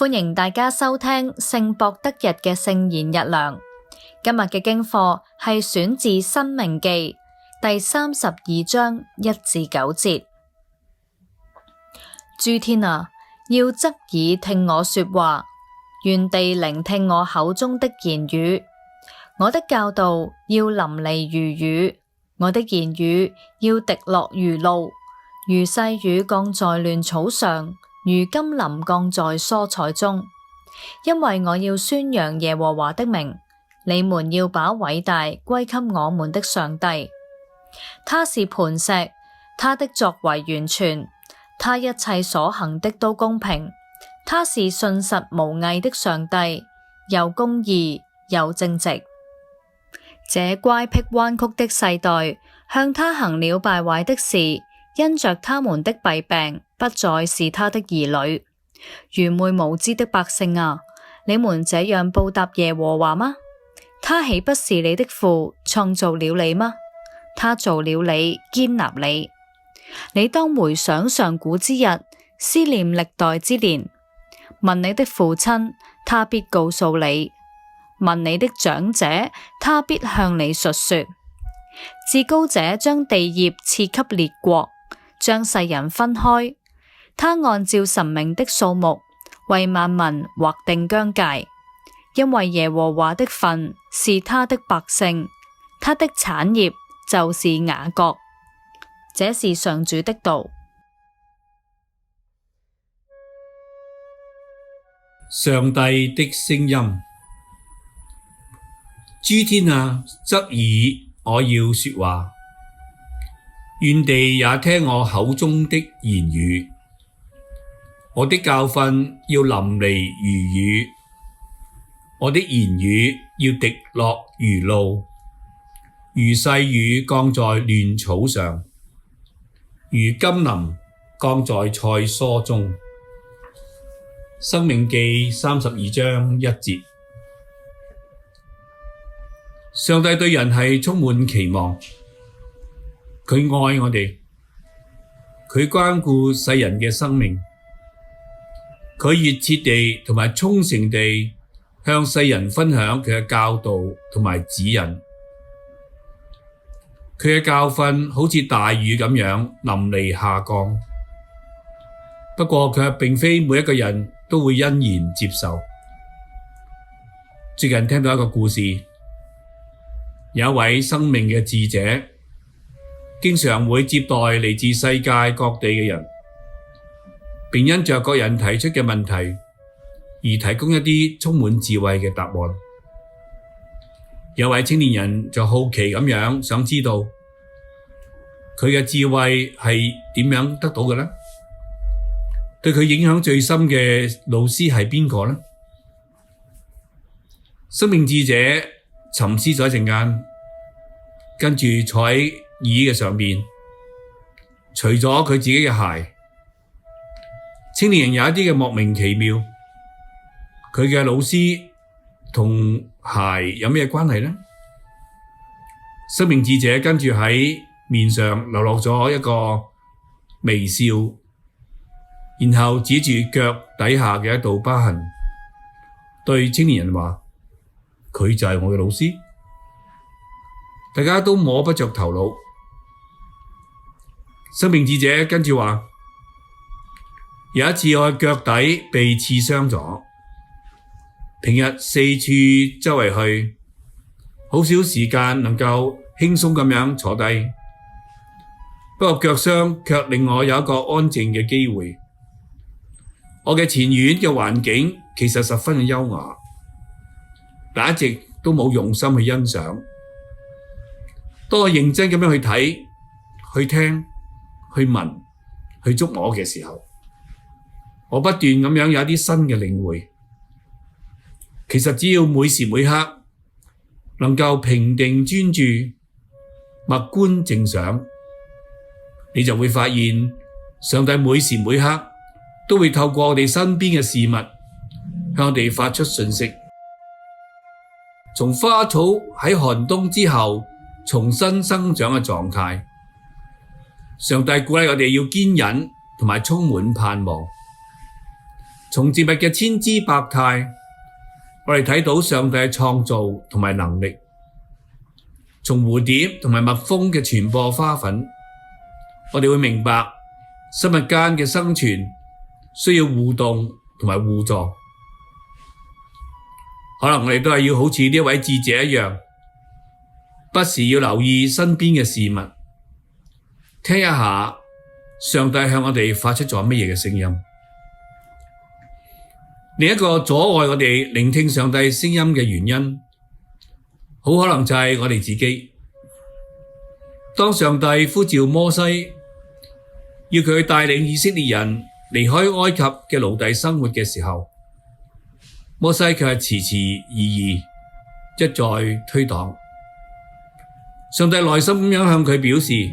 歡迎大家收聽聖博德日嘅聖言日糧。今日嘅經課係選自《申命記》第32章1至9節。諸天啊，要側耳聽我說話，願地聆聽我口中的言語。我的教導要淋漓如雨，我的言語要滴落如露，如細雨降在亂草上，如甘霖降在蔬菜中。因為我要宣揚耶和華的名，你們要把偉大歸給我們的上帝。他是磐石，他的作為完全，他一切所行的都公平。他是信實無偽的上帝，又公義又正直。這乖僻彎曲的世代向他行了敗壞的事，因着他們的弊病，不再是他的兒女。愚昧無知的百姓啊，你們這樣報答耶和華嗎？他豈不是你的父，創造了你嗎？他造了你，堅立你。你當回想上古之日，思念歷代之年。問你的父親，他必告訴你；問你的長者，他必向你述說。至高者將地業賜給列國，將世人分開。他按照神明的數目，為萬民劃定疆界。因為耶和華的份是他的百姓，他的產業就是雅各。這是上主的道。上帝的聲音。諸天啊，側耳，我要說話，願地也聽我口中的言語。我的教訓要淋漓如雨，我的言語要滴落如露，如細雨降在亂草上，如甘霖降在菜蔬中。申命記32章1節。上帝對人係充滿期望，佢愛我哋，佢關顧世人嘅生命，佢熱切地同埋衷誠地向世人分享佢嘅教導同埋指引。佢嘅教訓好似大雨咁樣淋漓下降，不過佢並非每一個人都會欣然接受。最近聽到一個故事，有一位生命嘅智者，經常會接待嚟自世界各地嘅人，並因着各人提出嘅問題而提供一啲充滿智慧嘅答案。有位青年人就好奇咁樣想知道佢嘅智慧係點樣得到嘅呢？對佢影響最深嘅老師係邊個呢？生命智者沉思咗一陣間，跟住坐喺椅嘅上面，除咗佢自己嘅鞋。青年人有一啲嘅莫名其妙，佢嘅老師同鞋有咩關係呢？生命智者跟住喺面上流落咗一個微笑，然後指住腳底下嘅一道疤痕，對青年人話：佢就係我嘅老師。大家都摸不着頭腦。生命智者跟住話：有一次我嘅腳底被刺傷咗，平日四處周圍去，好少時間能夠輕鬆咁樣坐低。不過腳傷卻令我有一個安靜嘅機會。我嘅前院嘅環境其實十分嘅優雅，但一直都冇用心去欣賞。當我認真咁樣去睇、去聽、去聞、去觸摸嘅時候，我不斷咁樣有一啲新嘅領會。其實只要每時每刻能夠平定專注、默觀靜想，你就會發現上帝每時每刻都會透過我哋身邊嘅事物向我哋發出訊息。從花草喺寒冬之後重新生長嘅狀態，上帝鼓勵我哋要堅忍同埋充滿盼望。從植物嘅千姿百態，我哋睇到上帝嘅創造同埋能力；從蝴蝶同埋蜜蜂嘅傳播花粉，我哋會明白生物間嘅生存需要互動同埋互助。可能我哋都係要好似呢位智者一樣，不時要留意身邊嘅事物，聽一下上帝向我哋發出咗乜嘢嘅聲音。另一個阻礙我哋聆聽上帝聲音嘅原因，好可能就係我哋自己。當上帝呼召摩西，要佢帶領以色列人離開埃及嘅奴隸生活嘅時候，摩西卻係遲遲疑，一再推擋。上帝耐心咁樣向佢表示，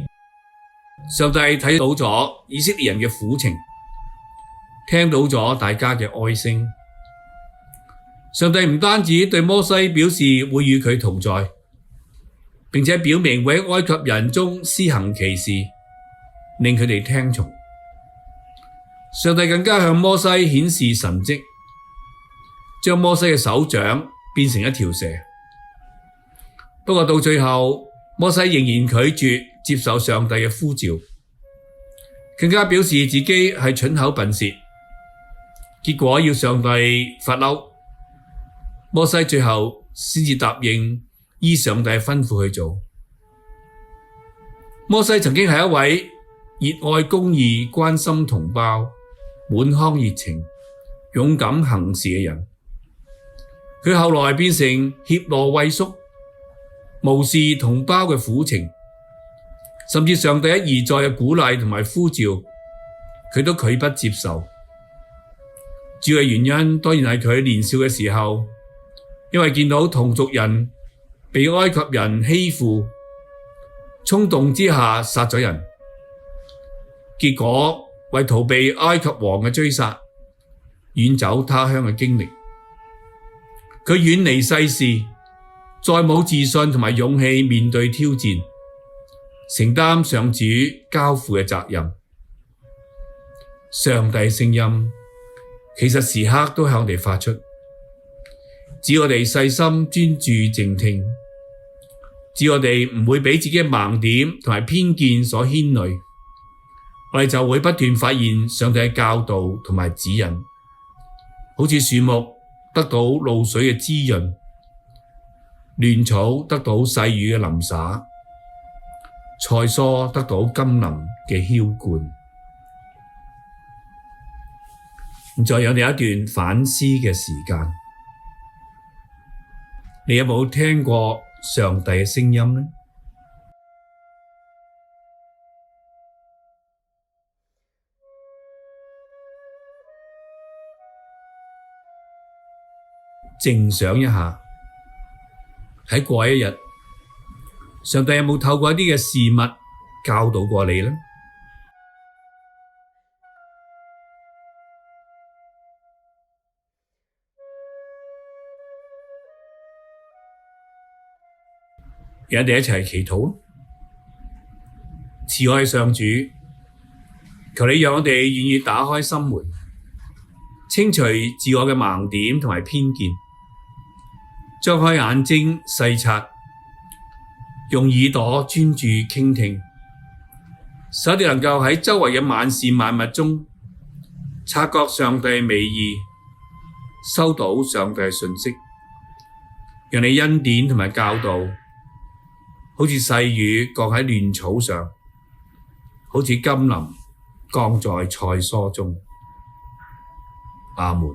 上帝睇到咗以色列人嘅苦情，聽到咗大家嘅哀聲。上帝唔單止對摩西表示會與佢同在，並且表明會喺埃及人中施行奇事，令佢哋聽從。上帝更加向摩西顯示神蹟，將摩西嘅手掌變成一條蛇。不過到最後，摩西仍然拒絕接受上帝嘅呼召，更加表示自己係蠢口笨舌，結果要上帝發嬲。摩西最後先至答應依上帝吩咐去做。摩西曾經係一位熱愛公義、關心同胞、滿腔熱情、勇敢行事嘅人。佢後來變成怯懦畏縮，無視同胞嘅苦情，甚至上帝一而再嘅鼓勵同埋呼召，佢都拒不接受。主要嘅原因當然係佢年少嘅時候，因為見到同族人被埃及人欺負，衝動之下殺咗人，結果為逃避埃及王嘅追殺，遠走他鄉嘅經歷。佢遠離世事，再冇自信同埋勇氣面對挑戰，承擔上主交付嘅責任。上帝聲音其實時刻都向我哋發出，只要我哋細心專注靜聽，只要我哋唔會俾自己嘅盲點同埋偏見所牽累，我哋就會不斷發現上帝嘅教導同埋指引，好似樹木得到露水嘅滋潤，亂草得到細雨嘅淋灑，菜蔬得到甘霖嘅澆灌。再有你一段反思嘅時間，你有冇聽過上帝嘅聲音呢？靜想一下，喺過一日，上帝有冇透過一啲嘅事物教導過你呢？讓我哋一齊祈禱。慈愛上主，求你讓我哋願意打開心門，清除自我嘅盲點同埋偏見，張開眼睛細察，用耳朵專注傾聽，使我哋能夠喺周圍嘅萬事萬物中察覺上帝美意，收到上帝嘅訊息，讓你恩典同埋教導好似細雨降喺亂草上，好似甘霖降在菜蔬中。阿門。